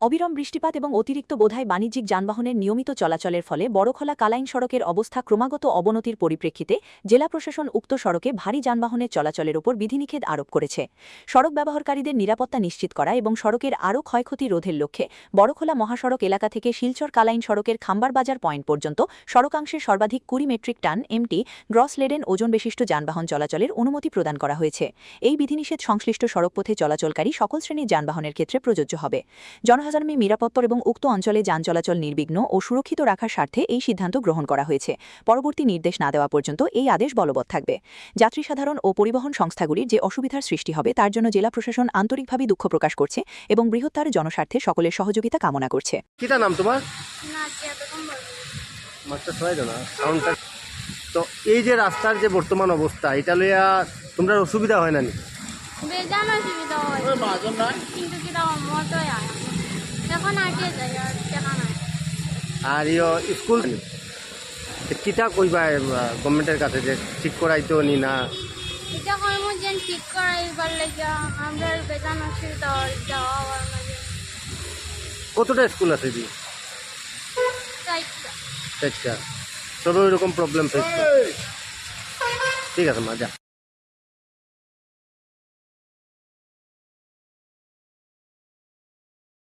অবিরাম বৃষ্টিপাত এবং অতিরিক্ত বোঝাই বাণিজ্যিক যানবাহনের নিয়মিত চলাচলের ফলে বড়খোলা কালাইন সড়কের অবস্থা ক্রমাগত অবনতির পরিপ্রেক্ষিতে জেলা প্রশাসন উক্ত সড়কে ভারী যানবাহনের চলাচলের উপর বিধিনিষেধ আরোপ করেছে। সড়ক ব্যবহারকারীদের নিরাপত্তা নিশ্চিত করা এবং সড়কের আরও ক্ষয়ক্ষতি রোধের লক্ষ্যে বড়খোলা মহাসড়ক এলাকা থেকে শিলচর কালাইন সড়কের খাম্বারবাজার পয়েন্ট পর্যন্ত সড়কাংশের সর্বাধিক 20 মেট্রিক টন এমটি গ্রস লেডেন ওজন বিশিষ্ট যানবাহন চলাচলের অনুমতি প্রদান করা হয়েছে। এই বিধিনিষেধ সংশ্লিষ্ট সড়কপথে চলাচলকারী সকল শ্রেণীর যানবাহনের ক্ষেত্রে প্রযোজ্য হবে। জনসাধারণের নিরাপত্তা এবং উক্ত অঞ্চলে যান চলাচল নির্বিঘ্ন ও সুরক্ষিত রাখার স্বার্থে এই সিদ্ধান্ত গ্রহণ করা হয়েছে। পরবর্তী নির্দেশ না দেওয়া পর্যন্ত এই আদেশ বলবৎ থাকবে। যাত্রী সাধারণ ও পরিবহন সংস্থাগুলির যে অসুবিধার সৃষ্টি হবে তার জন্য জেলা প্রশাসন আন্তরিকভাবে দুঃখ প্রকাশ করছে এবং বৃহত্তর জনস্বার্থে সকলের সহযোগিতা কামনা করছে। কিটা নাম তোমার? তো এই যে রাস্তার যে বর্তমান অবস্থা এটা লইয়া তোমরা অসুবিধা হয় না নি? বেজান অসুবিধা হয় কিন্তু কিটা মতই আয় এখন আগে যাই আর কেন নাই। আর স্কুল কিটা কইবা গভর্নমেন্টের কাছে যে ঠিক করাইতো নি না? এটা কর্ম যেন ঠিক করাইবার লাগে আমরা বেজান অসুবিধা হয় যাওয়া হওয়ার মাঝে। কতটা স্কুল আছে দি? চাইটা আচ্ছা, সব এরকম প্রবলেম ফেস। ঠিক আছে মা, যা।